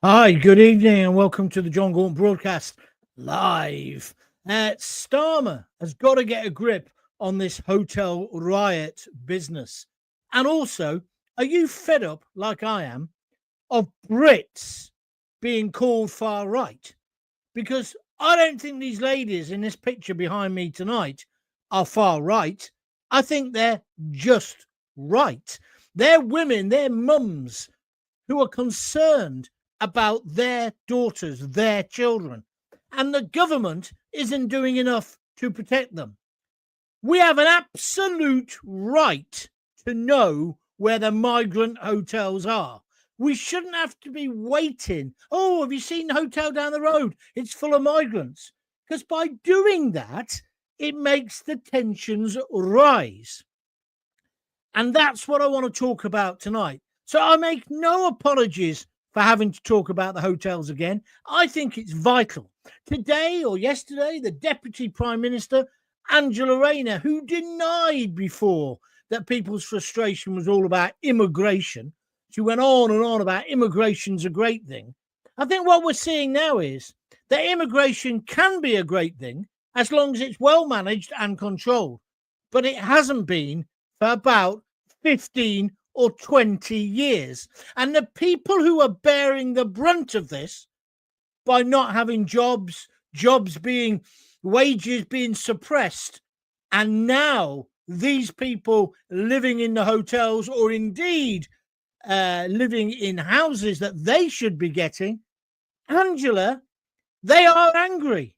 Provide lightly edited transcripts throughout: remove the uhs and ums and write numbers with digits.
Hi, good evening, and welcome to the John Gaunt broadcast live. Starmer has got to get a grip on this hotel riot business. And also, are you fed up, like I am, of Brits being called far right? Because I don't think these ladies in this picture behind me tonight are far right. I think they're just right. They're women, they're mums who are concerned about their daughters, their children, and the government isn't doing enough to protect them. We have an absolute right to know where the migrant hotels are. We shouldn't have to be waiting. Oh, have you seen the hotel down the road? It's full of migrants. Because by doing that, it makes the tensions rise. And that's what I want to talk about tonight. So I make no apologies for having to talk about the hotels again. I think it's vital. Today or yesterday, the Deputy Prime Minister, Angela Rayner, who denied before that people's frustration was all about immigration, she went on and on about immigration's a great thing. I think what we're seeing now is that immigration can be a great thing as long as it's well managed and controlled. But it hasn't been for about 15 or 20 years. And the people who are bearing the brunt of this by not having jobs, wages being suppressed, and now these people living in the hotels or indeed living in houses that they should be getting, Angela, they are angry.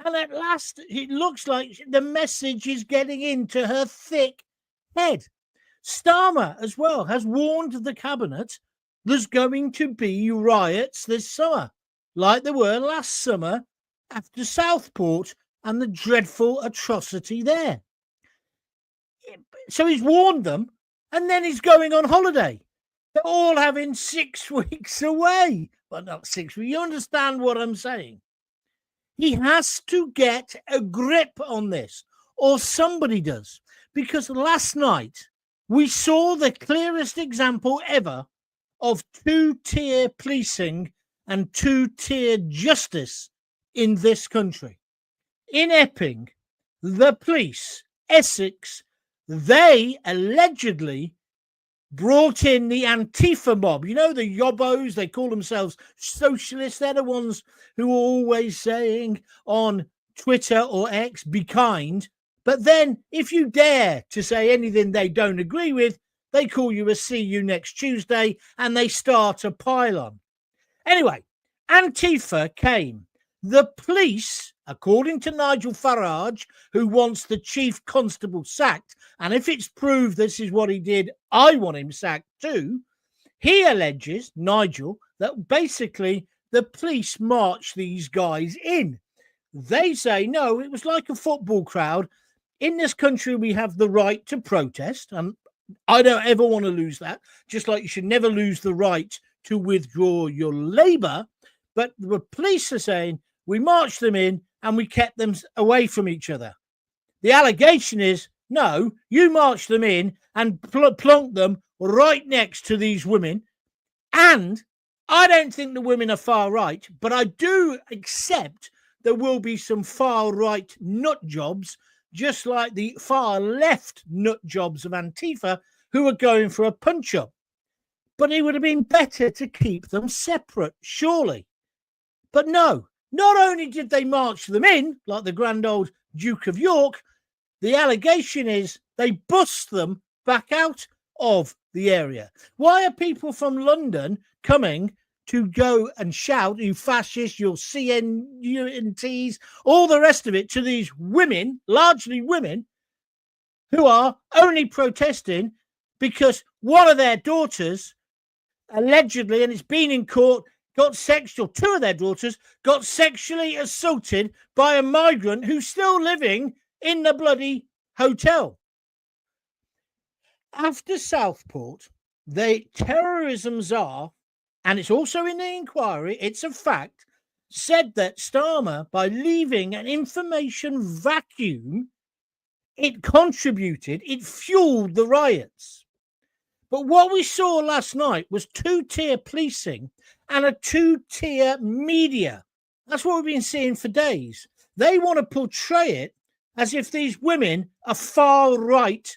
And at last, it looks like the message is getting into her thick head. Starmer, as well, has warned the cabinet there's going to be riots this summer, like there were last summer after Southport and the dreadful atrocity there. So he's warned them, and then he's going on holiday. They're all having 6 weeks away. Well, not 6 weeks. You understand what I'm saying? He has to get a grip on this, or somebody does. Because last night, we saw the clearest example ever of two-tier policing and two-tier justice in this country. In Epping, the police, Essex, they allegedly brought in the Antifa mob. You know, the yobbos, they call themselves socialists. They're the ones who are always saying on Twitter or X, be kind. But then if you dare to say anything they don't agree with, they call you a see you next Tuesday and they start a pile-on. Anyway, Antifa came. The police, according to Nigel Farage, who wants the chief constable sacked, and if it's proved this is what he did, I want him sacked too. He alleges, Nigel, that basically the police marched these guys in. They say, no, it was like a football crowd. In this country, we have the right to protest, and I don't ever want to lose that, just like you should never lose the right to withdraw your labour. But the police are saying, we marched them in and we kept them away from each other. The allegation is, no, you marched them in and plonked them right next to these women. And I don't think the women are far right, but I do accept there will be some far right nut jobs, just like the far left nut jobs of Antifa, who are going for a punch up. But it would have been better to keep them separate, surely. But no, not only did they march them in, like the grand old Duke of York, the allegation is they bust them back out of the area. Why are people from London coming to go and shout, you fascists, your CNUNTs, all the rest of it, to these women, largely women, who are only protesting because one of their daughters, allegedly, and it's been in court, two of their daughters got sexually assaulted by a migrant who's still living in the bloody hotel. After Southport, the terrorism czar, and it's also in the inquiry, it's a fact, said that Starmer, by leaving an information vacuum, it contributed, it fueled the riots. But what we saw last night was two-tier policing and a two-tier media. That's what we've been seeing for days. They want to portray it as if these women are far right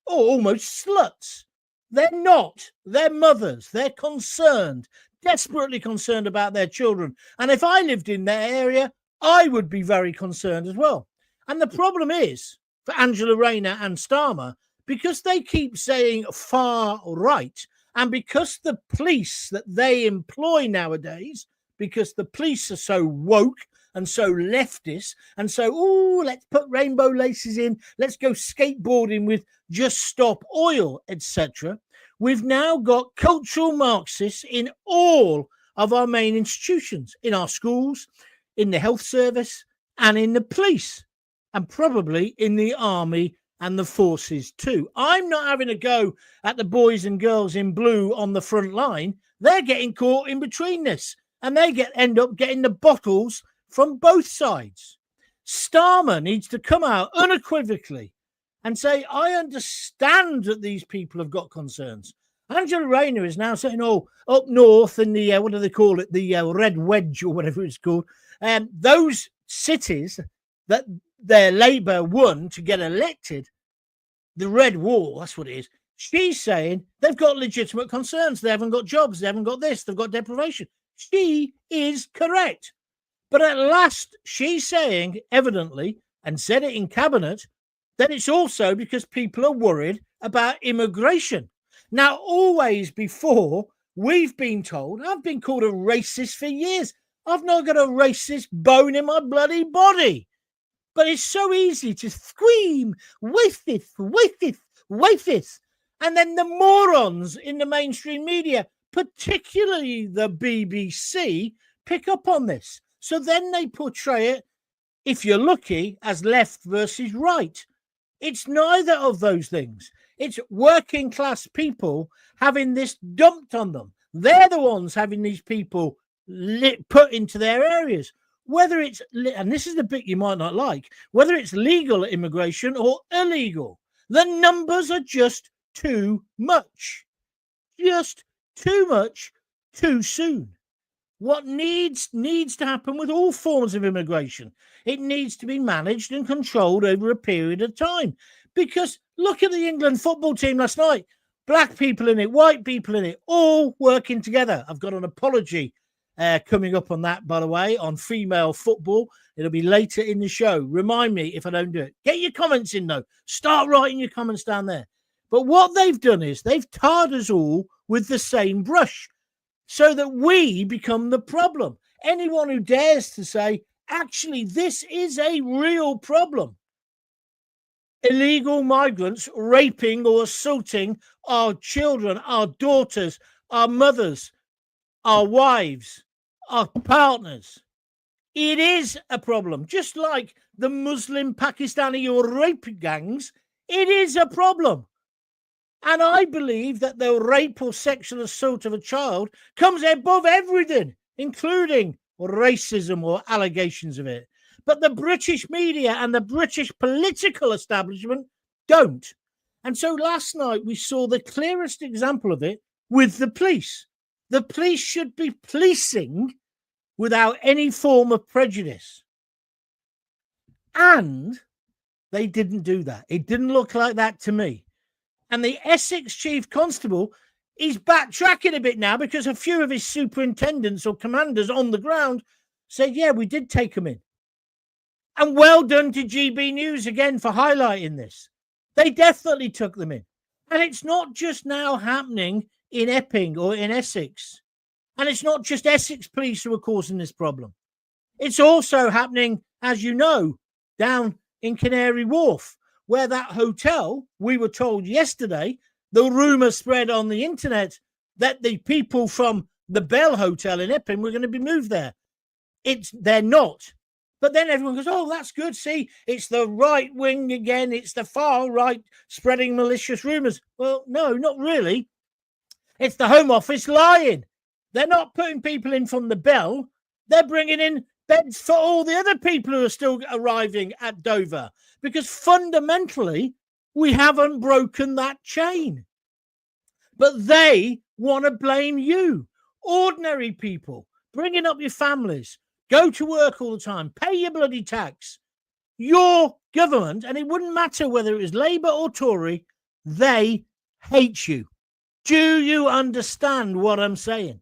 or almost sluts. They're not. They're mothers. They're concerned, desperately concerned about their children. And if I lived in that area, I would be very concerned as well. And the problem is, for Angela Rayner and Starmer, because they keep saying far right, and because the police that they employ nowadays, because the police are so woke and so leftist and so, let's put rainbow laces in, let's go skateboarding with Just Stop Oil, etc. We've now got cultural Marxists in all of our main institutions, in our schools, in the health service, and in the police, and probably in the army and the forces too. I'm not having a go at the boys and girls in blue on the front line. They're getting caught in between this, and they end up getting the bottles from both sides. Starmer needs to come out unequivocally and say, I understand that these people have got concerns. Angela Rayner is now saying, up north in the, what do they call it, the Red Wedge or whatever it's called, those cities that their Labour won to get elected, the Red Wall, that's what it is. She's saying they've got legitimate concerns. They haven't got jobs. They haven't got this. They've got deprivation. She is correct. But at last, she's saying, evidently, and said it in cabinet, that it's also because people are worried about immigration. Now, always before, we've been told, I've been called a racist for years. I've not got a racist bone in my bloody body. But it's so easy to scream, racist, racist, racist. And then the morons in the mainstream media, particularly the BBC, pick up on this. So then they portray it, if you're lucky, as left versus right. It's neither of those things. It's working class people having this dumped on them. They're the ones having these people put into their areas. Whether it's, and this is the bit you might not like, whether it's legal immigration or illegal, the numbers are just too much. Just too much, too soon. What needs to happen with all forms of immigration, it needs to be managed and controlled over a period of time. Because look at the England football team last night. Black people in it, white people in it, all working together. I've got an apology coming up on that, by the way, on female football. It'll be later in the show. Remind me if I don't do it. Get your comments in, though. Start writing your comments down there. But what they've done is they've tarred us all with the same brush so that we become the problem. Anyone who dares to say, actually, this is a real problem. Illegal migrants raping or assaulting our children, our daughters, our mothers, our wives, our partners. It is a problem. Just like the Muslim, Pakistani or rape gangs, it is a problem. And I believe that the rape or sexual assault of a child comes above everything, including racism or allegations of it. But the British media and the British political establishment don't. And so last night we saw the clearest example of it with the police. The police should be policing without any form of prejudice. And they didn't do that. It didn't look like that to me. And the Essex Chief Constable, he's backtracking a bit now because a few of his superintendents or commanders on the ground said, yeah, we did take them in. And well done to GB News again for highlighting this. They definitely took them in. And it's not just now happening in Epping or in Essex. And it's not just Essex Police who are causing this problem. It's also happening, as you know, down in Canary Wharf, where that hotel, we were told yesterday, the rumour spread on the internet that the people from the Bell Hotel in Epping were going to be moved there. They're not. But then everyone goes, oh, that's good. See, it's the right wing again. It's the far right spreading malicious rumours. Well, no, not really. It's the Home Office lying. They're not putting people in from the Bell. They're bringing in beds for all the other people who are still arriving at Dover. Because fundamentally, we haven't broken that chain. But they want to blame you. Ordinary people, bringing up your families, go to work all the time, pay your bloody tax. Your government, and it wouldn't matter whether it was Labour or Tory, they hate you. Do you understand what I'm saying?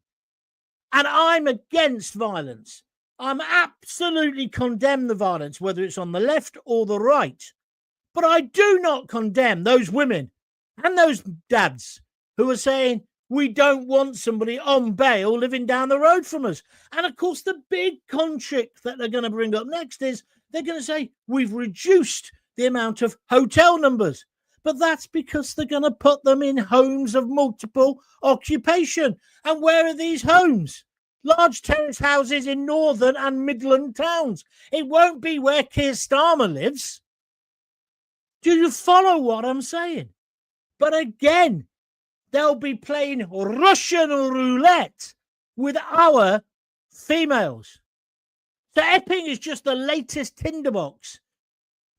And I'm against violence. I'm absolutely condemn the violence, whether it's on the left or the right. But I do not condemn those women and those dads who are saying, we don't want somebody on bail living down the road from us. And of course, the big contract that they're going to bring up next is they're going to say, we've reduced the amount of hotel numbers. But that's because they're going to put them in homes of multiple occupation. And where are these homes? Large terrace houses in northern and Midland towns. It won't be where Keir Starmer lives. Do you follow what I'm saying? But again, they'll be playing Russian roulette with our females. So Epping is just the latest tinderbox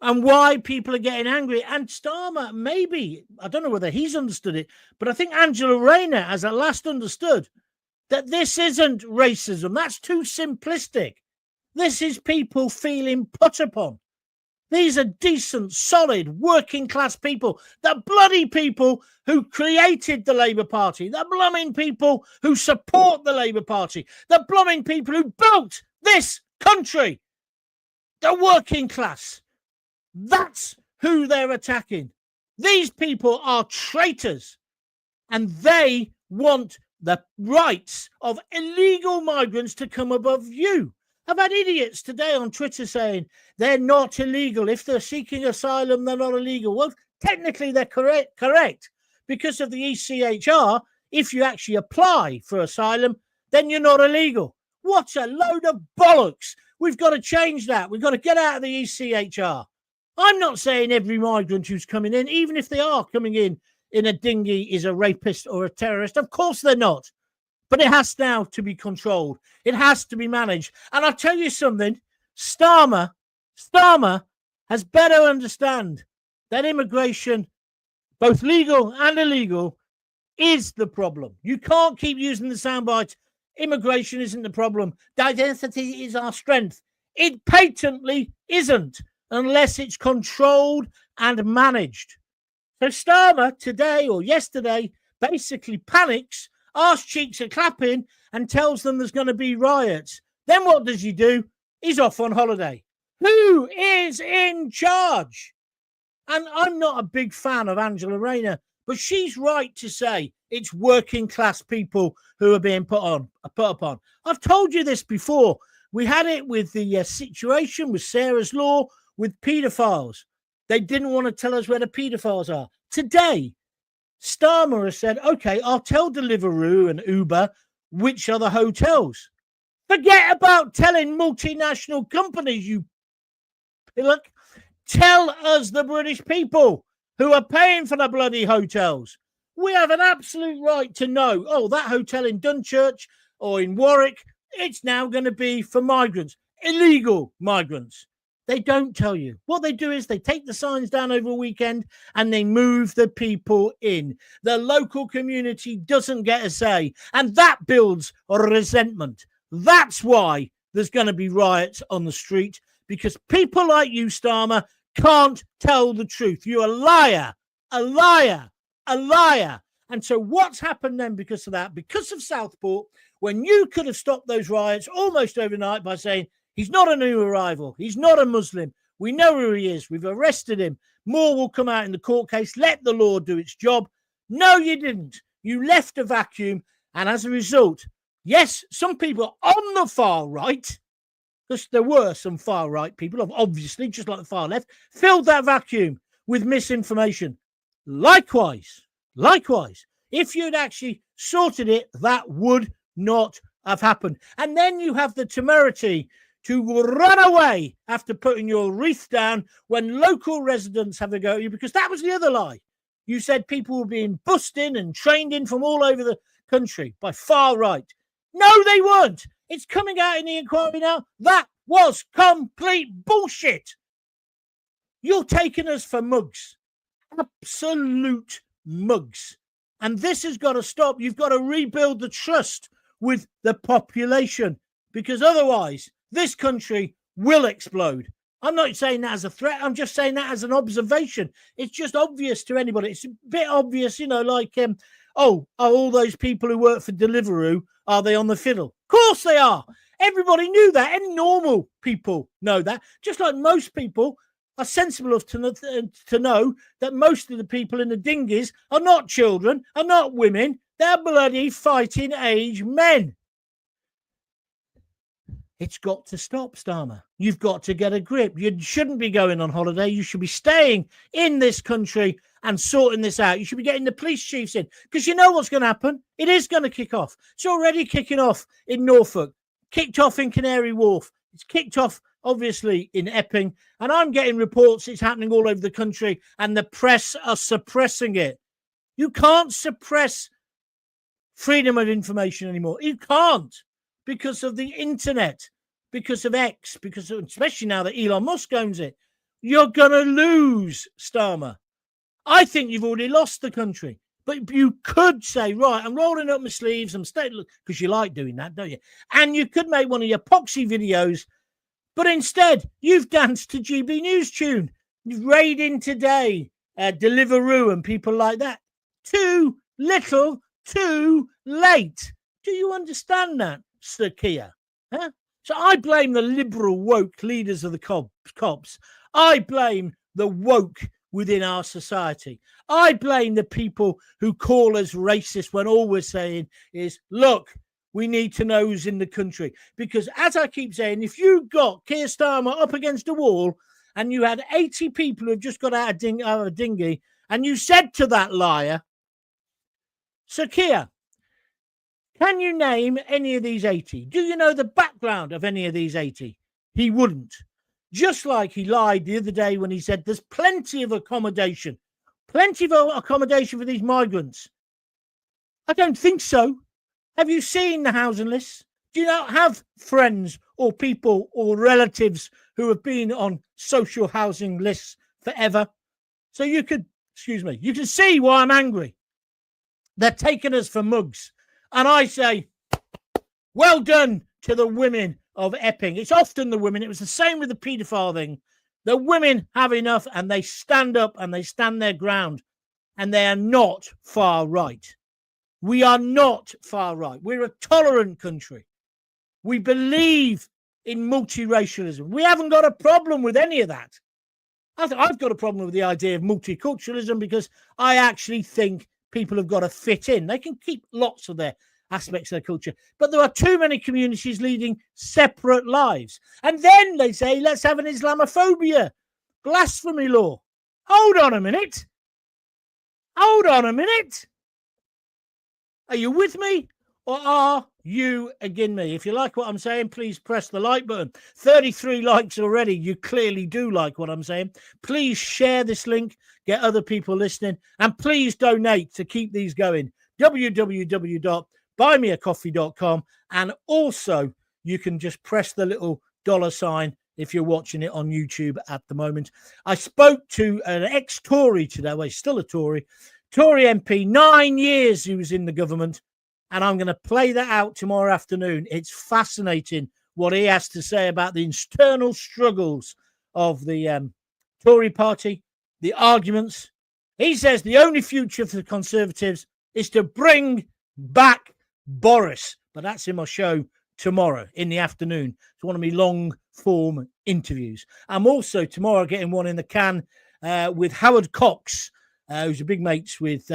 and why people are getting angry. And Starmer, maybe, I don't know whether he's understood it, but I think Angela Rayner has at last understood that this isn't racism. That's too simplistic. This is people feeling put upon. These are decent, solid, working class people. The bloody people who created the Labour Party. The blooming people who support the Labour Party. The blooming people who built this country. The working class. That's who they're attacking. These people are traitors. And they want the rights of illegal migrants to come above you. I've had idiots today on Twitter saying they're not illegal. If they're seeking asylum, they're not illegal. Well, technically they're correct. Because of the ECHR, if you actually apply for asylum, then you're not illegal. What a load of bollocks. We've got to change that. We've got to get out of the ECHR. I'm not saying every migrant who's coming in, even if they are coming in a dinghy, is a rapist or a terrorist. Of course they're not. But it has now to be controlled. It has to be managed. And I'll tell you something, Starmer has better understand that immigration, both legal and illegal, is the problem. You can't keep using the soundbite, immigration isn't the problem. Diversity is our strength. It patently isn't unless it's controlled and managed. So Starmer today or yesterday basically panics, arse cheeks are clapping, and tells them there's going to be riots. Then what does he do? He's off on holiday. Who is in charge? And I'm not a big fan of Angela Rayner, but she's right to say it's working class people who are being put upon. I've told you this before. We had it with the situation with Sarah's Law with paedophiles. They didn't want to tell us where the paedophiles are. Today, Starmer has said, okay, I'll tell Deliveroo and Uber which are the hotels. Forget about telling multinational companies, you pillock. Tell us, the British people who are paying for the bloody hotels. We have an absolute right to know, oh, that hotel in Dunchurch or in Warwick, it's now going to be for migrants, illegal migrants. They don't tell you. What they do is they take the signs down over a weekend and they move the people in. The local community doesn't get a say, and that builds a resentment. That's why there's going to be riots on the street, because people like you, Starmer, can't tell the truth. You're a liar, a liar, a liar. And so what's happened then because of that? Because of Southport, when you could have stopped those riots almost overnight by saying, he's not a new arrival. He's not a Muslim. We know who he is. We've arrested him. More will come out in the court case. Let the law do its job. No, you didn't. You left a vacuum. And as a result, yes, some people on the far right, because there were some far right people, obviously, just like the far left, filled that vacuum with misinformation. Likewise, if you'd actually sorted it, that would not have happened. And then you have the temerity to run away after putting your wreath down when local residents have a go at you, because that was the other lie. You said people were being bussed in and trained in from all over the country by far right. No, they weren't. It's coming out in the inquiry now. That was complete bullshit. You're taking us for mugs. Absolute mugs. And this has got to stop. You've got to rebuild the trust with the population, because otherwise this country will explode. I'm not saying that as a threat. I'm just saying that as an observation. It's just obvious to anybody. It's a bit obvious, like, are all those people who work for Deliveroo, are they on the fiddle? Of course they are. Everybody knew that. Any normal people know that. Just like most people are sensible enough to know that most of the people in the dinghies are not children, are not women. They're bloody fighting age men. It's got to stop, Starmer. You've got to get a grip. You shouldn't be going on holiday. You should be staying in this country and sorting this out. You should be getting the police chiefs in, because you know what's going to happen. It is going to kick off. It's already kicking off in Norfolk, kicked off in Canary Wharf. It's kicked off, obviously, in Epping. And I'm getting reports it's happening all over the country, and the press are suppressing it. You can't suppress freedom of information anymore. You can't, because of the internet, because of X, especially now that Elon Musk owns it. You're going to lose, Starmer. I think you've already lost the country. But you could say, right, I'm rolling up my sleeves, I'm staying, because you like doing that, don't you? And you could make one of your poxy videos, but instead you've danced to GB News tune. You've raided today, Deliveroo and people like that. Too little, too late. Do you understand that, Sir Keir? Huh? So I blame the liberal woke leaders of the cops. I blame the woke within our society. I blame the people who call us racist when all we're saying is, look, we need to know who's in the country. Because as I keep saying, if you got Keir Starmer up against a wall and you had 80 people who've just got out of a dinghy, and you said to that liar, Sir Keir, can you name any of these 80? Do you know the background of any of these 80? He wouldn't. Just like he lied the other day when he said there's plenty of accommodation for these migrants. I don't think so. Have you seen the housing lists? Do you not have friends or people or relatives who have been on social housing lists forever? So you can see why I'm angry. They're taking us for mugs. And I say, well done to the women of Epping. It's often the women. It was the same with the paedophile thing. The women have enough, and they stand up and they stand their ground. And they are not far right. We are not far right. We're a tolerant country. We believe in multiracialism. We haven't got a problem with any of that. I've got a problem with the idea of multiculturalism, because I actually think people have got to fit in. They can keep lots of their aspects of their culture, but there are too many communities leading separate lives. And then they say, let's have an Islamophobia blasphemy law. Hold on a minute. Are you with me, or are you against me? If you like what I'm saying, please press the like button. 33 likes already. You clearly do like what I'm saying. Please share this link, get other people listening, and please donate to keep these going. www.buymeacoffee.com, and also you can just press the little $sign if you're watching it on YouTube at the moment. I spoke to an ex-Tory today. Well, he's still a Tory MP, 9 years he was in the government, and I'm going to play that out tomorrow afternoon. It's fascinating what he has to say about the internal struggles of the Tory party, the arguments. He says the only future for the Conservatives is to bring back Boris. But that's in my show tomorrow in the afternoon. It's one of my long-form interviews. I'm also tomorrow getting one in the can with Howard Cox, who's a big mates with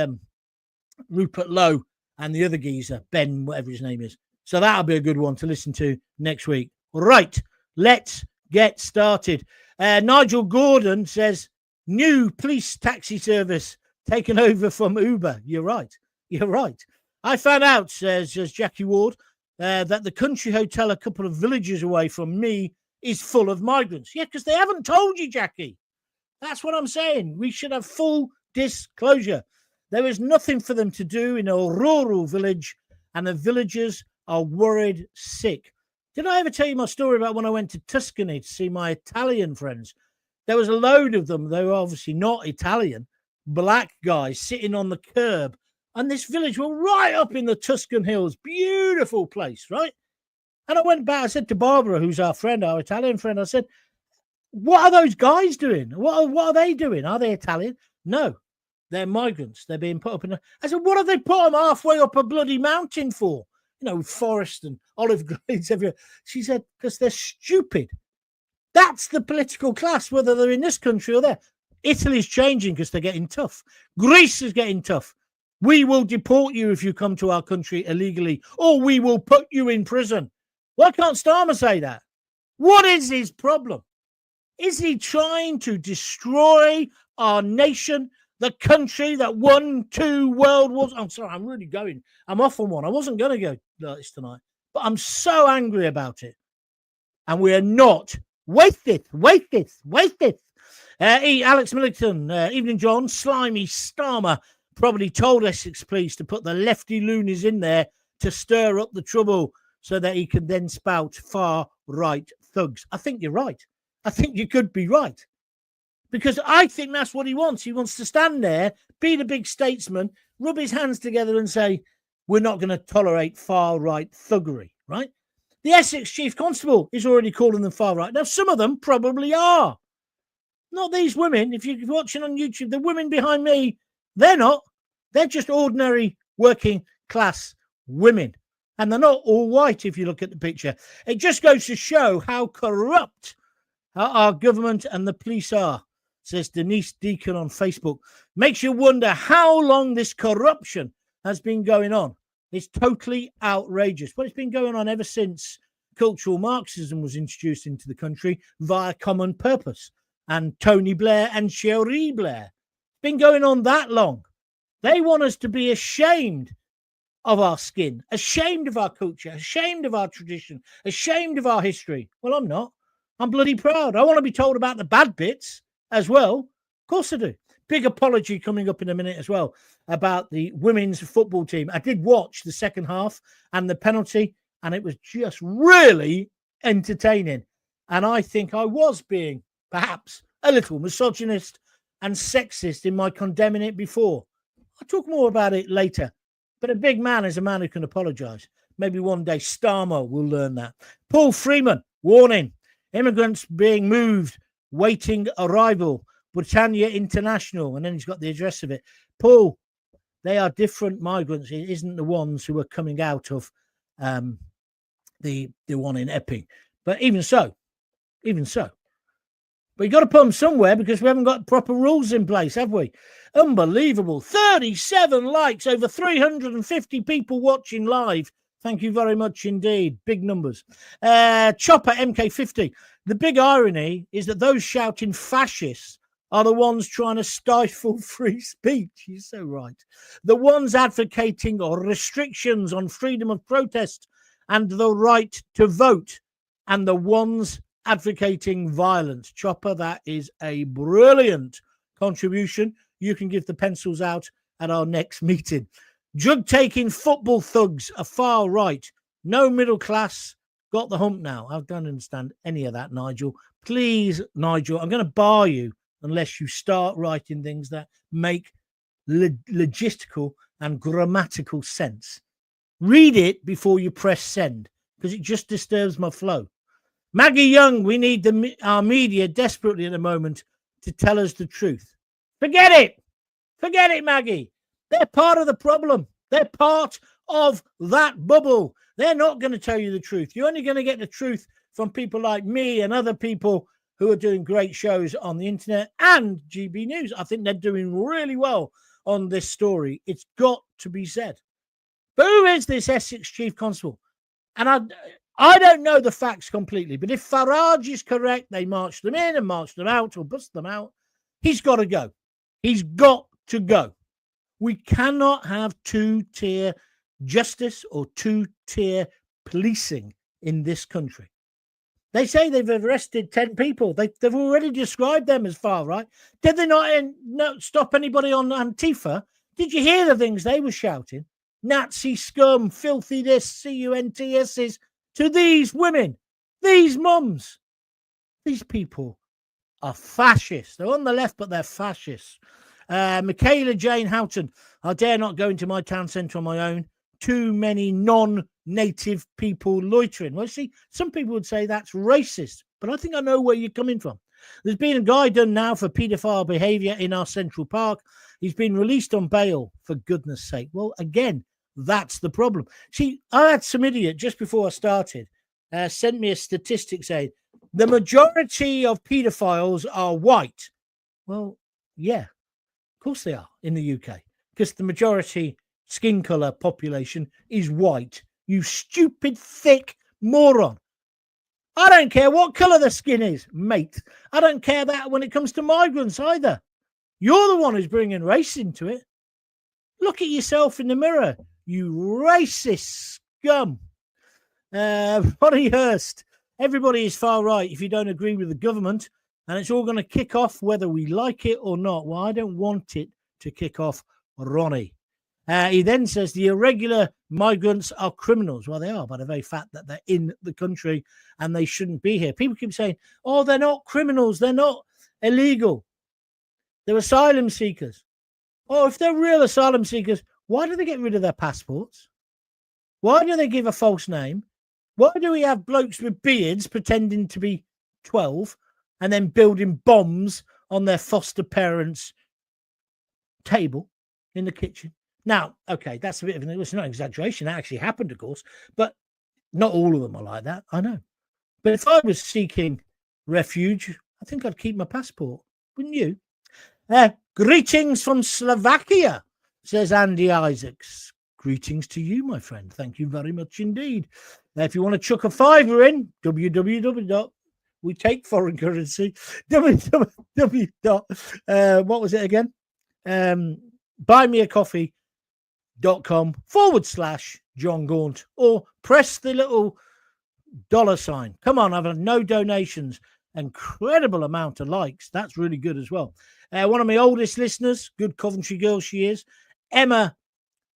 Rupert Lowe and the other geezer, Ben, whatever his name is. So that'll be a good one to listen to next week. Right, let's get started. Nigel Gordon says, new police taxi service taken over from Uber. You're right. I found out, says Jackie Ward, that the country hotel a couple of villages away from me is full of migrants. Yeah, because they haven't told you, Jackie. That's what I'm saying. We should have full disclosure. There is nothing for them to do in a rural village, and the villagers are worried sick. Did I ever tell you my story about when I went to Tuscany to see my Italian friends? There was a load of them. They were obviously not Italian. Black guys sitting on the curb And this village were right up in the Tuscan hills. Beautiful place, right? And I went back, I said to Barbara, who's our friend, our Italian friend, I said, what are those guys doing? What are they doing? Are they Italian? No, they're migrants. They're being put up in I said, what have they put them halfway up a bloody mountain for? You know, forest and olive groves everywhere. She said, because they're stupid. That's the political class, whether they're in this country or there. Italy's changing because they're getting tough. Greece is getting tough. We will deport you if you come to our country illegally, or we will put you in prison. Why can't Starmer say that? What is his problem? Is he trying to destroy our nation, the country that won 2 world wars? I'm sorry, I'm off on one. I wasn't going to go like this tonight, but I'm so angry about it. And we are not. Wait this. Alex Millington, evening, John. Slimy Starmer probably told Essex Police to put the lefty loonies in there to stir up the trouble so that he can then spout far-right thugs. I think you're right. I think you could be right. Because I think that's what he wants. He wants to stand there, be the big statesman, rub his hands together and say, we're not going to tolerate far-right thuggery, right? The Essex Chief Constable is already calling them far-right. Now, some of them probably are. Not these women. If you're watching on YouTube, the women behind me, they're not. They're just ordinary working class women. And they're not all white if you look at the picture. It just goes to show how corrupt our government and the police are, says Denise Deacon on Facebook. Makes you wonder how long this corruption has been going on. It's totally outrageous. Well, it's been going on ever since cultural Marxism was introduced into the country via Common Purpose and Tony Blair and Cherie Blair. It's been going on that long. They want us to be ashamed of our skin, ashamed of our culture, ashamed of our tradition, ashamed of our history. Well, I'm not. I'm bloody proud. I want to be told about the bad bits as well. Of course I do. Big apology coming up in a minute as well about the women's football team. I did watch the second half and the penalty, and it was just really entertaining. And I think I was being perhaps a little misogynist and sexist in my condemning it before. I'll talk more about it later. But a big man is a man who can apologise. Maybe one day Starmer will learn that. Paul Freeman, warning. Immigrants being moved, waiting arrival. Britannia International. And then he's got the address of it. Paul, they are different migrants. It isn't the ones who are coming out of the one in Epping. But even so. But you've got to put them somewhere because we haven't got proper rules in place, have we? Unbelievable. 37 likes, over 350 people watching live. Thank you very much indeed. Big numbers. Chopper MK50. The big irony is that those shouting fascists are the ones trying to stifle free speech. You're so right. The ones advocating restrictions on freedom of protest and the right to vote, and the ones advocating violence. Chopper, that is a brilliant contribution. You can give the pencils out at our next meeting. Drug-taking football thugs are far right. No middle class. Got the hump now. I don't understand any of that, Nigel. Please, Nigel, I'm going to bar you unless you start writing things that make logistical and grammatical sense. Read it before you press send, because it just disturbs my flow. Maggie Young, we need our media desperately at the moment to tell us the truth. Forget it. Forget it, Maggie. They're part of the problem. They're part of that bubble. They're not going to tell you the truth. You're only going to get the truth from people like me and other people who are doing great shows on the internet and GB News. I think they're doing really well on this story. It's got to be said. But who is this Essex Chief Constable? And I don't know the facts completely, but if Farage is correct, they march them in and march them out or bust them out. He's got to go. He's got to go. We cannot have two-tier justice or two-tier policing in this country. They say they've arrested 10 people. They've already described them as far right. Did they not stop anybody on Antifa? Did you hear the things they were shouting? Nazi scum, filthy this, CUNTSs, to these women, these mums. These people are fascists. They're on the left, but they're fascists. Michaela Jane Houghton. I dare not go into my town centre on my own. Too many non-native people loitering. Well, see, some people would say that's racist, but I think I know where you're coming from. There's been a guy done now for paedophile behaviour in our Central Park. He's been released on bail, for goodness sake. Well, again, that's the problem. See, I had some idiot just before I started sent me a statistic saying the majority of paedophiles are white. Well, yeah, of course they are in the UK, because the majority skin colour population is white. You stupid, thick moron. I don't care what colour the skin is, mate. I don't care that when it comes to migrants either. You're the one who's bringing race into it. Look at yourself in the mirror, you racist scum. Ronnie Hurst. Everybody is far right if you don't agree with the government, and it's all going to kick off whether we like it or not. Well, I don't want it to kick off, Ronnie. He then says the irregular migrants are criminals. Well, they are by the very fact that they're in the country and they shouldn't be here. People keep saying, oh, they're not criminals. They're not illegal. They're asylum seekers. Oh, if they're real asylum seekers, why do they get rid of their passports? Why do they give a false name? Why do we have blokes with beards pretending to be 12 and then building bombs on their foster parents' table in the kitchen? Now, okay, that's a bit of it's not an exaggeration. That actually happened, of course, but not all of them are like that. I know. But if I was seeking refuge, I think I'd keep my passport. Wouldn't you? Greetings from Slovakia, says Andy Isaacs. Greetings to you, my friend. Thank you very much indeed. If you want to chuck a fiver in, we take foreign currency. What was it again? buymeacoffee.com/John Gaunt, or press the little $sign. Come on, I've had no donations. Incredible amount of likes. That's really good as well. One of my oldest listeners, good Coventry girl she is, Emma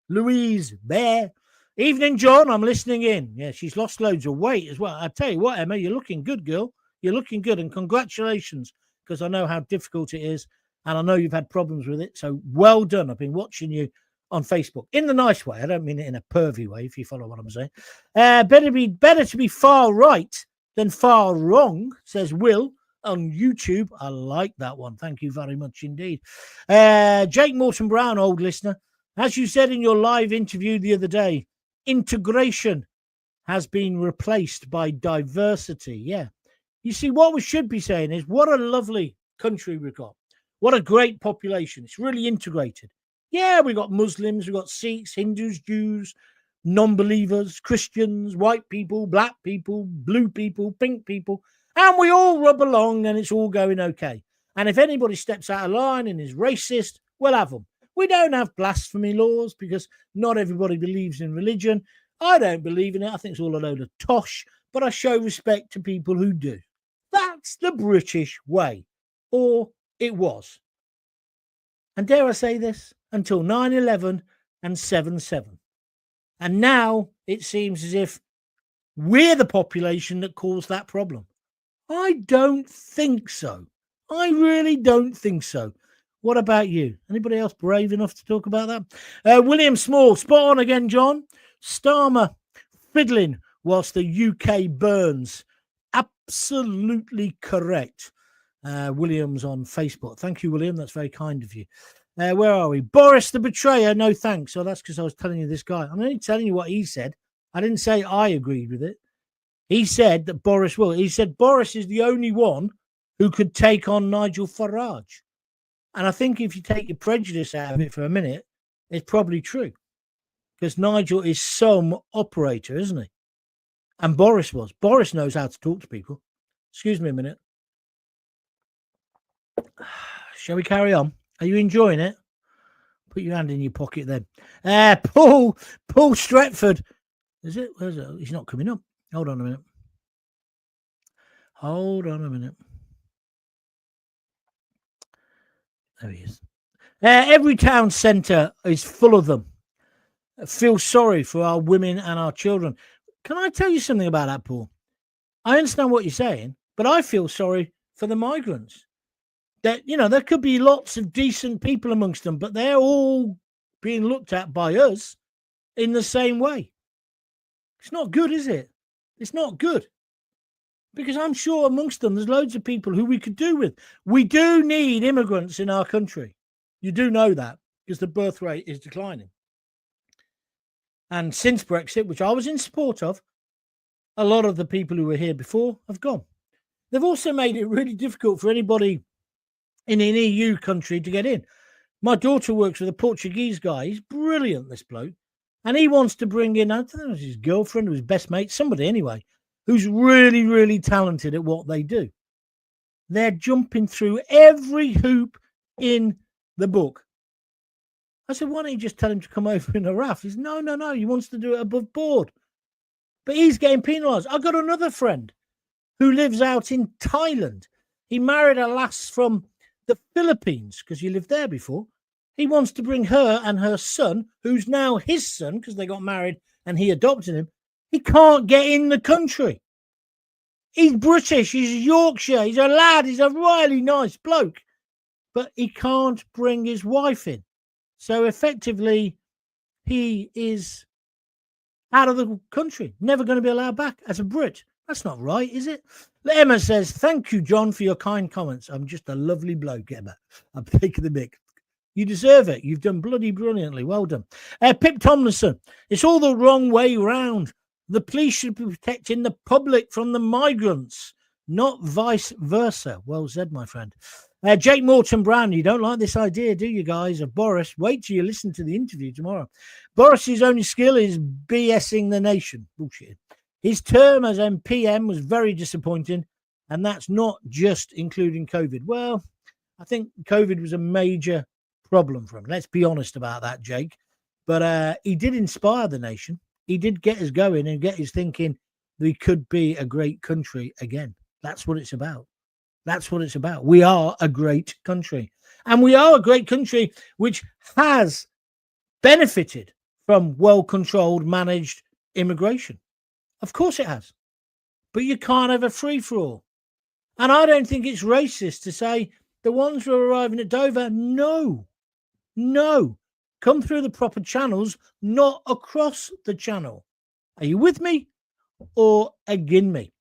Louise Bear. Evening, John. I'm listening in. Yeah, she's lost loads of weight as well. I tell you what, Emma, you're looking good, girl. You're looking good, and congratulations, because I know how difficult it is, and I know you've had problems with it. So well done. I've been watching you on Facebook in the nice way. I don't mean it in a pervy way, if you follow what I'm saying. Better to be far right than far wrong, says Will on YouTube. I like that one. Thank you very much indeed. Jake Morton Brown, old listener. As you said in your live interview the other day, integration has been replaced by diversity. Yeah. You see, what we should be saying is, what a lovely country we've got. What a great population. It's really integrated. Yeah, we've got Muslims, we've got Sikhs, Hindus, Jews, non-believers, Christians, white people, black people, blue people, pink people, and we all rub along and it's all going okay. And if anybody steps out of line and is racist, we'll have them. We don't have blasphemy laws because not everybody believes in religion. I don't believe in it. I think it's all a load of tosh, but I show respect to people who do. That's the British way, or it was. And dare I say this, until 9/11 and 7/7. And now it seems as if we're the population that caused that problem. I don't think so. I really don't think so. What about you? Anybody else brave enough to talk about that? William Small, spot on again, John. Starmer fiddling whilst the UK burns. Absolutely correct. William's on Facebook. Thank you, William. That's very kind of you. Where are we? Boris the Betrayer. No thanks. So that's because I was telling you this guy. I'm only telling you what he said. I didn't say I agreed with it. He said that Boris will. He said Boris is the only one who could take on Nigel Farage. And I think if you take your prejudice out of it for a minute, it's probably true. Because Nigel is some operator, isn't he? And Boris was. Boris knows how to talk to people. Excuse me a minute. Shall we carry on? Are you enjoying it? Put your hand in your pocket then. Paul Stretford. Is it? Where's it? He's not coming up. Hold on a minute. There he is. Every town centre is full of them. Feel sorry for our women and our children. Can I tell you something about that, Paul? I understand what you're saying, but I feel sorry for the migrants. That, you know, there could be lots of decent people amongst them, but they're all being looked at by us in the same way. It's not good, is it? It's not good. Because I'm sure amongst them, there's loads of people who we could do with. We do need immigrants in our country. You do know that, because the birth rate is declining. And since Brexit, which I was in support of, a lot of the people who were here before have gone. They've also made it really difficult for anybody in an EU country to get in. My daughter works with a Portuguese guy. He's brilliant, this bloke. And he wants to bring in, I don't know, his girlfriend or his best mate, somebody anyway, who's really, really talented at what they do. They're jumping through every hoop in the book. I said, why don't you just tell him to come over in a raft? He said, no, he wants to do it above board. But he's getting penalised. I've got another friend who lives out in Thailand. He married a lass from the Philippines because he lived there before. He wants to bring her and her son, who's now his son because they got married and he adopted him. He can't get in the country. He's British. He's Yorkshire. He's a lad. He's a really nice bloke. But he can't bring his wife in. So effectively, he is out of the country. Never going to be allowed back as a Brit. That's not right, is it? Emma says, thank you, John, for your kind comments. I'm just a lovely bloke, Emma. I'm taking the mic. You deserve it. You've done bloody brilliantly. Well done. Pip Tomlinson, it's all the wrong way round. The police should be protecting the public from the migrants, not vice versa. Well said, my friend. Jake Morton Brown, you don't like this idea, do you guys, of Boris? Wait till you listen to the interview tomorrow. Boris's only skill is BSing the nation. Bullshit. His term as MPM was very disappointing, and that's not just including COVID. Well, I think COVID was a major problem for him. Let's be honest about that, Jake. But he did inspire the nation. He did get us going and get us thinking we could be a great country again. That's what it's about. That's what it's about. We are a great country. And we are a great country which has benefited from well-controlled, managed immigration. Of course it has. But you can't have a free-for-all. And I don't think it's racist to say the ones who are arriving at Dover, no. Come through the proper channels, not across the channel. Are you with me or against me?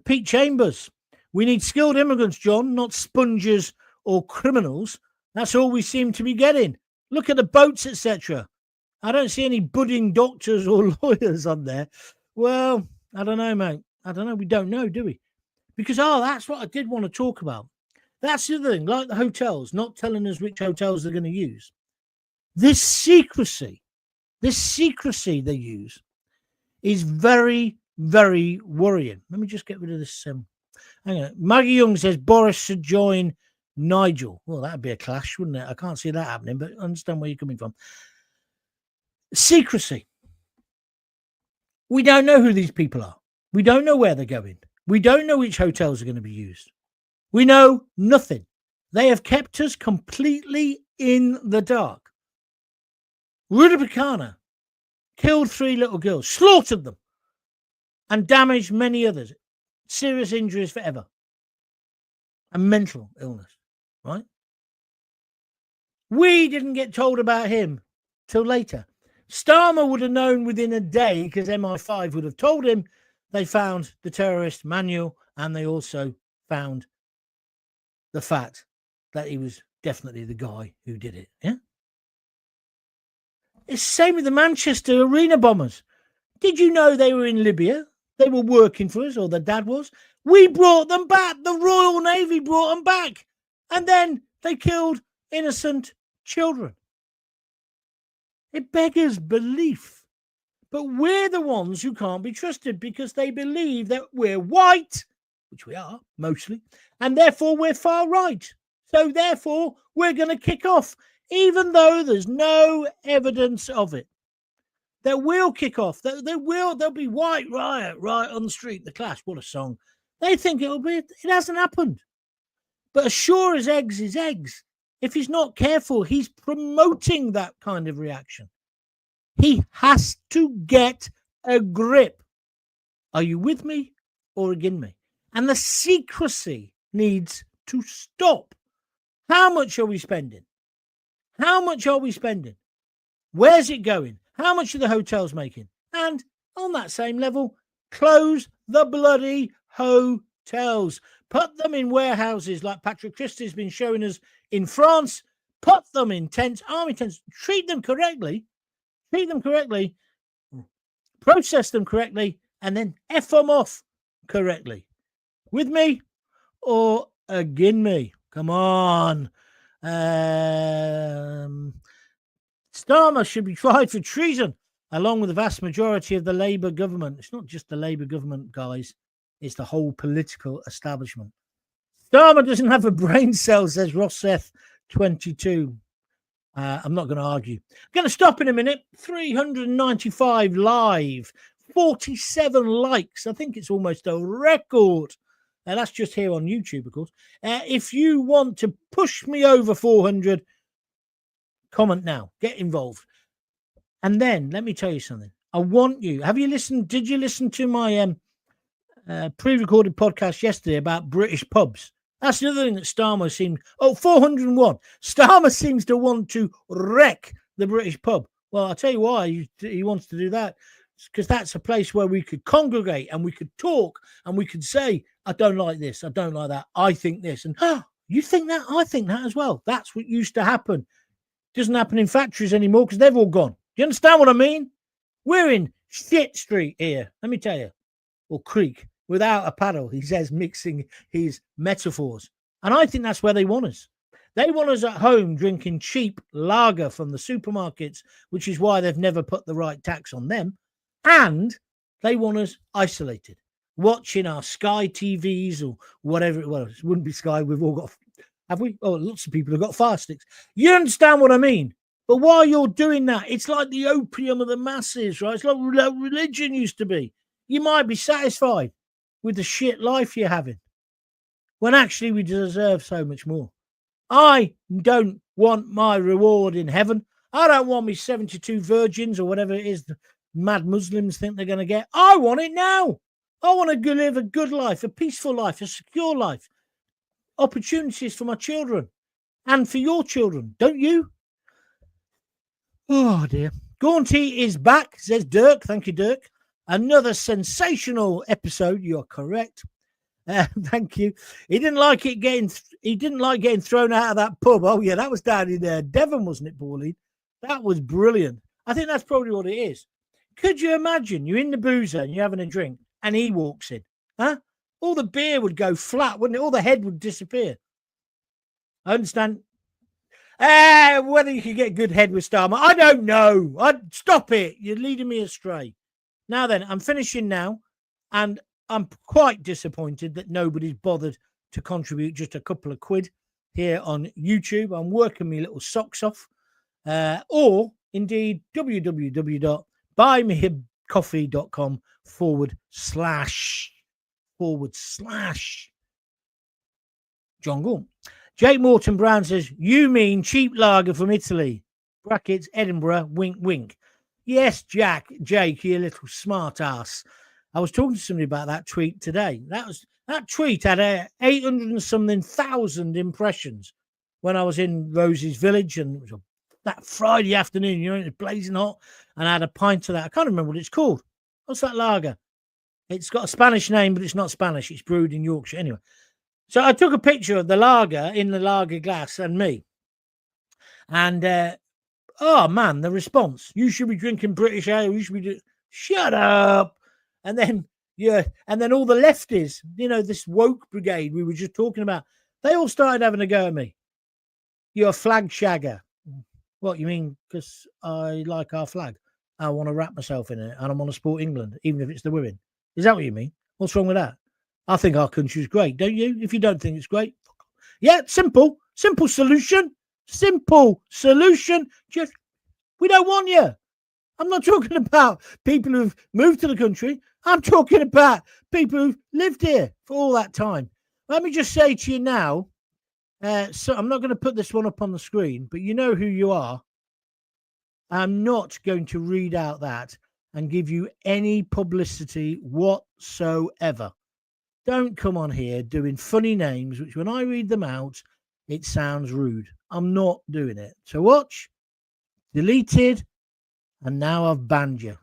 Pete Chambers, we need skilled immigrants, John, not sponges or criminals. That's all we seem to be getting. Look at the boats, etc. I don't see any budding doctors or lawyers on there. Well, I don't know, mate. I don't know. We don't know, do we? Because, that's what I did want to talk about. That's the other thing, like the hotels, not telling us which hotels they're going to use. This secrecy they use is very, very worrying. Let me just get rid of this. Hang on. Maggie Young says Boris should join Nigel. Well, that'd be a clash, wouldn't it? I can't see that happening, but I understand where you're coming from. Secrecy. We don't know who these people are. We don't know where they're going. We don't know which hotels are going to be used. We know nothing. They have kept us completely in the dark. Rudapakana killed 3 little girls, slaughtered them, and damaged many others. Serious injuries forever. And mental illness, right? We didn't get told about him till later. Starmer would have known within a day because MI5 would have told him. They found the terrorist manual and they also found the fact that he was definitely the guy who did it. Yeah. It's the same with the Manchester arena bombers. Did you know they were in Libya? They were working for us, or their dad was. We brought them back. The Royal Navy brought them back. And then they killed innocent children. It beggars belief. But we're the ones who can't be trusted because they believe that we're white, which we are, mostly, and therefore we're far right. So therefore, we're going to kick off, even though there's no evidence of it. They will kick off. There'll be white riot on the street. The Clash, what a song. They think it'll be. It hasn't happened. But as sure as eggs is eggs, if he's not careful, he's promoting that kind of reaction. He has to get a grip. Are you with me or against me? And the secrecy needs to stop. How much are we spending? How much are we spending? Where's it going? How much are the hotels making? And on that same level, close the bloody hotels. Put them in warehouses like Patrick Christie's been showing us in France. Put them in tents, army tents. Treat them correctly. Process them correctly, and then F them off correctly. With me or again me? Come on. Starmer should be tried for treason, along with the vast majority of the Labour government. It's not just the Labour government, guys. It's the whole political establishment. Starmer doesn't have a brain cell, says Rosseth22. I'm not going to argue. I'm going to stop in a minute. 395 live, 47 likes. I think it's almost a record. That's just here on YouTube, of course. If you want to push me over 400, comment now. Get involved. And then let me tell you something. I want you. Did you listen to my pre-recorded podcast yesterday about British pubs? That's the other thing that Starmer seemed... 401. Starmer seems to want to wreck the British pub. Well, I'll tell you why he wants to do that. Because that's a place where we could congregate and we could talk and we could say, I don't like this, I don't like that, I think this. And, you think that? I think that as well. That's what used to happen. Doesn't happen in factories anymore because they've all gone. Do you understand what I mean? We're in shit street here, let me tell you. Or creek. Without a paddle, he says, mixing his metaphors. And I think that's where they want us. They want us at home drinking cheap lager from the supermarkets, which is why they've never put the right tax on them. And they want us isolated, watching our Sky TVs or whatever it was. It wouldn't be Sky. We've all got, have we? Oh, lots of people have got fire sticks. You understand what I mean? But while you're doing that, it's like the opium of the masses, right? It's like religion used to be. You might be satisfied with the shit life you're having, when actually we deserve so much more. I don't want my reward in heaven. I don't want me 72 virgins or whatever it is the mad Muslims think they're going to get. I want it now. I want to live a good life, a peaceful life, a secure life, opportunities for my children and for your children. Don't you? Oh, dear. Gaunty is back, says Dirk. Thank you, Dirk. Another sensational episode. You're correct. Thank you. He didn't like getting thrown out of that pub. Oh yeah, that was down in Devon, wasn't it, Pauline? That was brilliant. I think that's probably what it is. Could you imagine you're in the boozer and you're having a drink and he walks in? Huh? All the beer would go flat, wouldn't it? All the head would disappear. I understand. Whether you could get good head with Starmer, I don't know. Stop it. You're leading me astray. Now then, I'm finishing now, and I'm quite disappointed that nobody's bothered to contribute just a couple of quid here on YouTube. I'm working my little socks off. Or indeed, www.buymeacoffee.com // John Gaunt. Jake Morton Brown says, you mean cheap lager from Italy? Brackets, Edinburgh, wink, wink. Yes, Jake, you little smart ass. I was talking to somebody about that tweet today. That tweet had 800 and something thousand impressions when I was in Rosie's Village, and it was that Friday afternoon, it was blazing hot, and I had a pint of that. I can't remember what it's called. What's that lager? It's got a Spanish name, but it's not Spanish. It's brewed in Yorkshire. Anyway, so I took a picture of the lager in the lager glass and me. And, oh, man, the response. You should be drinking British ale. You should be shut up. And then, all the lefties, this woke brigade we were just talking about, they all started having a go at me. You're a flag shagger. What, you mean because I like our flag? I want to wrap myself in it and I want to support England, even if it's the women. Is that what you mean? What's wrong with that? I think our country's great, don't you? If you don't think it's great. Yeah, simple solution. Just, we don't want you. I'm not talking about people who've moved to the country. I'm talking about people who've lived here for all that time. Let me just say to you now, so I'm not going to put this one up on the screen, but you know who you are. I'm not going to read out that and give you any publicity whatsoever. Don't come on here doing funny names, which when I read them out, it sounds rude. I'm not doing it. So watch. Deleted. And now I've banned you.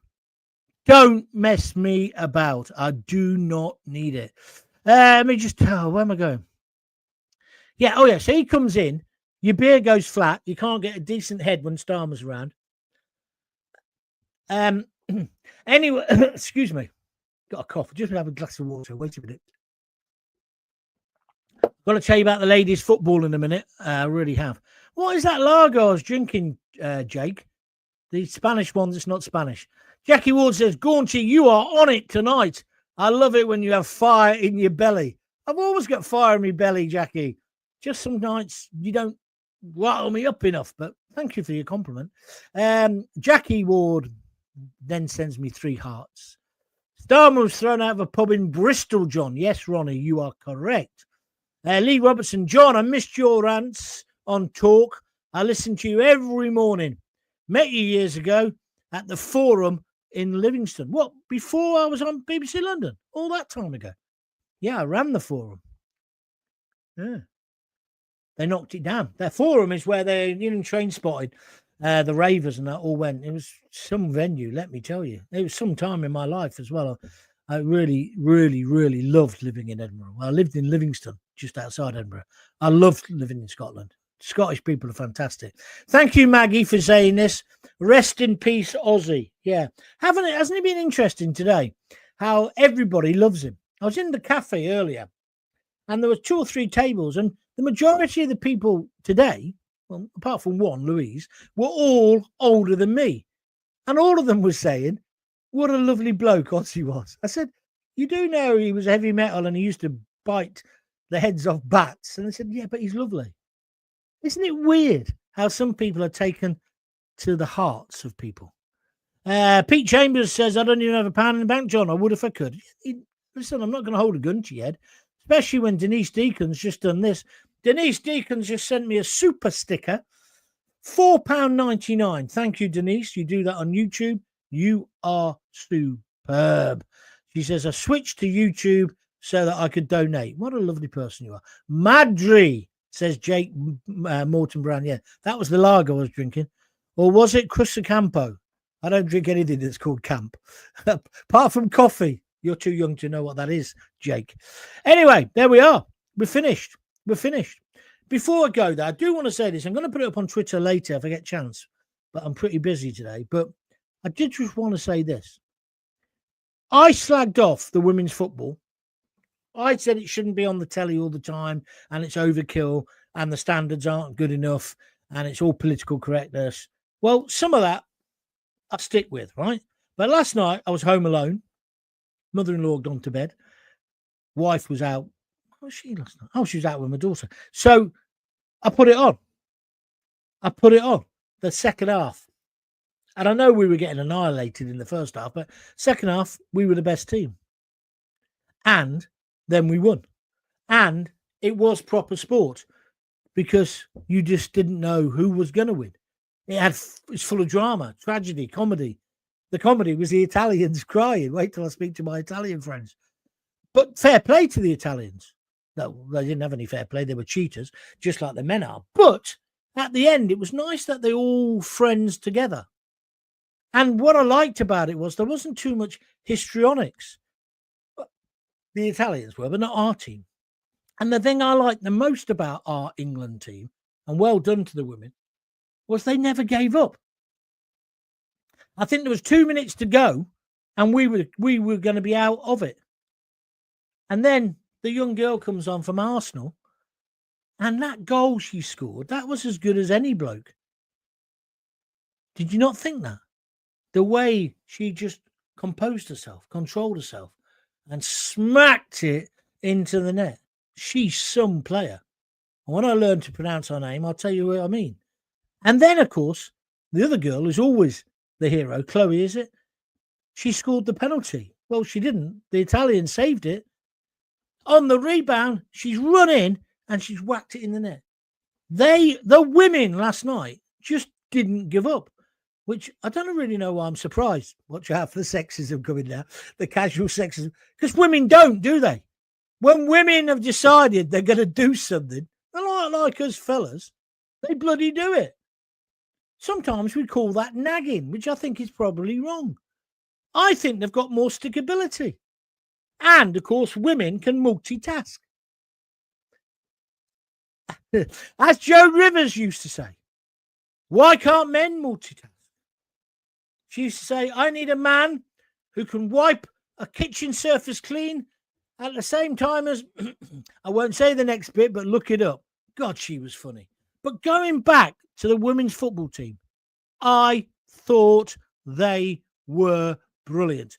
Don't mess me about. I do not need it. Let me just tell. Where am I going? Yeah. Oh, yeah. So he comes in. Your beer goes flat. You can't get a decent head when Starmer's around. Anyway, excuse me. Got a cough. Just have a glass of water. Wait a minute. Got to tell you about the ladies' football in a minute. I really have. What is that lager I was drinking, Jake? The Spanish one that's not Spanish. Jackie Ward says, Gaunty, you are on it tonight. I love it when you have fire in your belly. I've always got fire in my belly, Jackie. Just some nights you don't rile me up enough, but thank you for your compliment. Jackie Ward then sends me 3 hearts. Starmer was thrown out of a pub in Bristol, John. Yes, Ronnie, you are correct. Lee Robertson, John, I missed your rants on Talk. I listen to you every morning. Met you years ago at the Forum in Livingston. What, before I was on BBC London? All that time ago. Yeah, I ran the Forum. Yeah. They knocked it down. Their Forum is where they, train spotted the ravers and that all went. It was some venue, let me tell you. It was some time in my life as well. I really, really, really loved living in Edinburgh. I lived in Livingston, just outside Edinburgh. I loved living in Scotland. Scottish people are fantastic. Thank you, Maggie, for saying this. Rest in peace, Aussie. Yeah. Hasn't it been interesting today how everybody loves him? I was in the cafe earlier and there were 2 or 3 tables and the majority of the people today, well, apart from one, Louise, were all older than me. And all of them were saying, what a lovely bloke Aussie was. I said, you do know he was heavy metal and he used to bite the heads off bats. And I said, yeah, but he's lovely. Isn't it weird how some people are taken to the hearts of people? Pete Chambers says, I don't even have £1 in the bank, John. I would if I could. Listen, I'm not going to hold a gun to your head, especially when Denise Deacon's just done this. Denise Deacon's just sent me a super sticker, £4.99. Thank you, Denise. You do that on YouTube. You are superb. She says, I switched to YouTube so that I could donate. What a lovely person you are. Madri, says Jake Morton Brown. Yeah, that was the lager I was drinking. Or was it Crusacampo? I don't drink anything that's called camp. Apart from coffee. You're too young to know what that is, Jake. Anyway, there we are. We're finished. Before I go, though, I do want to say this. I'm going to put it up on Twitter later if I get a chance. But I'm pretty busy today. But I did just want to say this. I slagged off the women's football. I said it shouldn't be on the telly all the time and it's overkill and the standards aren't good enough and it's all political correctness. Well, some of that I stick with, right? But last night I was home alone. Mother-in-law had gone to bed. Wife was out. What was she last night? Oh, she was out with my daughter. So I put it on. The second half. And I know we were getting annihilated in the first half, but second half, we were the best team. And then we won. And it was proper sport because you just didn't know who was going to win. It's full of drama, tragedy, comedy. The comedy was the Italians crying. Wait till I speak to my Italian friends. But fair play to the Italians. No, they didn't have any fair play. They were cheaters, just like the men are. But at the end, it was nice that they all friends together. And what I liked about it was there wasn't too much histrionics. The Italians were, but not our team. And the thing I liked the most about our England team, and well done to the women, was they never gave up. I think there was 2 minutes to go, and we were going to be out of it. And then the young girl comes on from Arsenal, and that goal she scored, that was as good as any bloke. Did you not think that? The way she just composed herself, controlled herself, and smacked it into the net. She's some player. And when I learn to pronounce her name, I'll tell you what I mean. And then, of course, the other girl is always the hero, Chloe, is it? She scored the penalty. Well, she didn't. The Italian saved it. On the rebound, she's run in and she's whacked it in the net. The women last night just didn't give up, which I don't really know why I'm surprised. Watch out for the sexism coming now, the casual sexism, because women don't, do they? When women have decided they're going to do something, they're like us fellas, they bloody do it. Sometimes we call that nagging, which I think is probably wrong. I think they've got more stickability. And, of course, women can multitask. As Joe Rivers used to say, why can't men multitask? She used to say, I need a man who can wipe a kitchen surface clean at the same time as, I won't say the next bit, but look it up. God, she was funny. But going back to the women's football team, I thought they were brilliant.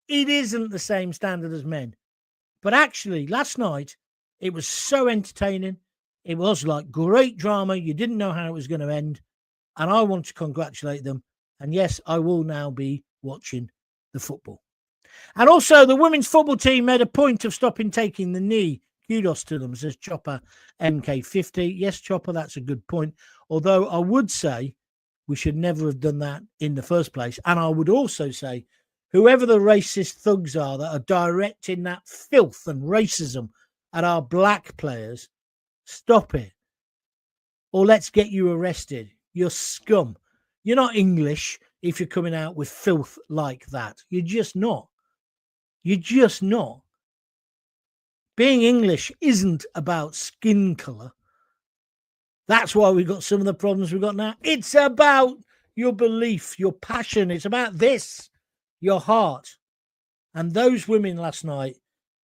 It isn't the same standard as men. But actually, last night, it was so entertaining. It was like great drama. You didn't know how it was going to end. And I want to congratulate them. And yes, I will now be watching the football. And also, the women's football team made a point of stopping taking the knee. Kudos to them, says Chopper MK50. Yes, Chopper, that's a good point. Although I would say we should never have done that in the first place. And I would also say, whoever the racist thugs are that are directing that filth and racism at our black players, stop it. Or let's get you arrested. You're scum. You're not English if you're coming out with filth like that. You're just not. You're just not. Being English isn't about skin colour. That's why we've got some of the problems we've got now. It's about your belief, your passion. It's about this, your heart. And those women last night,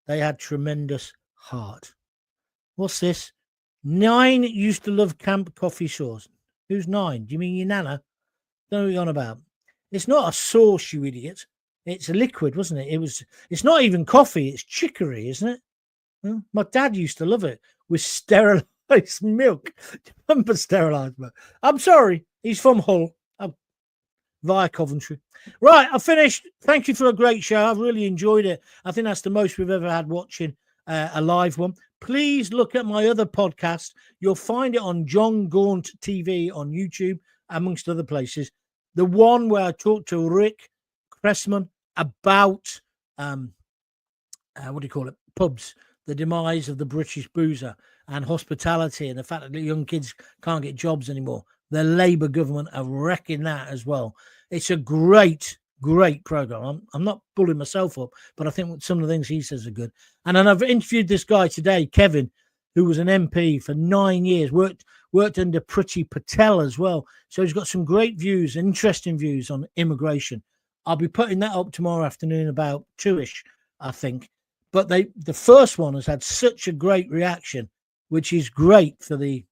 they had tremendous heart. What's this? 9 used to love camp coffee sauce. Who's 9? Do you mean your nana? Don't know what you're on about. It's not a sauce, you idiot. It's a liquid, wasn't it? It's not even coffee. It's chicory, isn't it? Well, my dad used to love it with sterilised milk. Remember sterilised milk? I'm sorry. He's from Hull. Via Coventry. Right, I've finished. Thank you for a great show. I've really enjoyed it. I think that's the most we've ever had watching a live one. Please look at my other podcast. You'll find it on John Gaunt TV on YouTube, amongst other places. The one where I talked to Rick Cressman about, pubs, the demise of the British boozer and hospitality and the fact that the young kids can't get jobs anymore. The Labour government are wrecking that as well. It's a great program. I'm not pulling myself up, but I think some of the things he says are good. And then I've interviewed this guy today, Kevin, who was an MP for 9 years, worked under Priti Patel as well. So he's got some great views, interesting views on immigration. I'll be putting that up tomorrow afternoon about 2ish, I think. But the first one has had such a great reaction, which is great for the...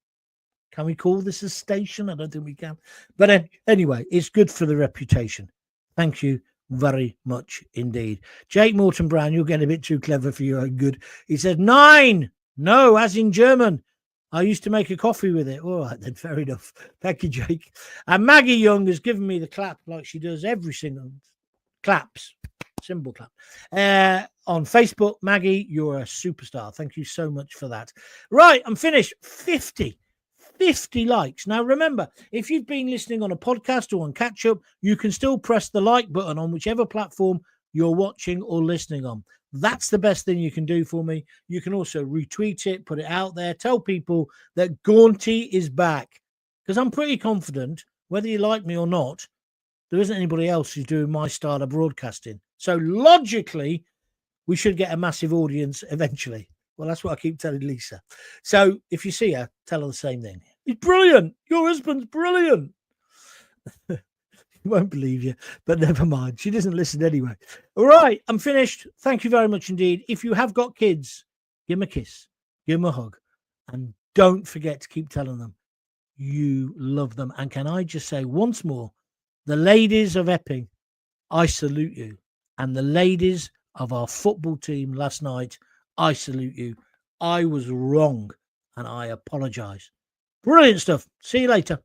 Can we call this a station? I don't think we can. But anyway, it's good for the reputation. Thank you very much indeed. Jake Morton Brown, you're getting a bit too clever for your own good. He says 9. No, as in German. I used to make a coffee with it. All right, then, fair enough. Thank you, Jake. And Maggie Young has given me the clap like she does every single claps. Symbol clap. On Facebook, Maggie, you're a superstar. Thank you so much for that. Right, I'm finished. 50 likes. Now, remember, if you've been listening on a podcast or on catch up, you can still press the like button on whichever platform you're watching or listening on. That's the best thing you can do for me. You can also retweet it, put it out there, tell people that Gaunty is back. Because I'm pretty confident, whether you like me or not, there isn't anybody else who's doing my style of broadcasting. So logically, we should get a massive audience eventually. Well, that's what I keep telling Lisa. So if you see her, tell her the same thing. He's brilliant. Your husband's brilliant. He won't believe you, but never mind. She doesn't listen anyway. All right, I'm finished. Thank you very much indeed. If you have got kids, give them a kiss, give them a hug, and don't forget to keep telling them you love them. And can I just say once more, the ladies of Epping, I salute you. And the ladies of our football team last night, I salute you. I was wrong, and I apologise. Brilliant stuff. See you later.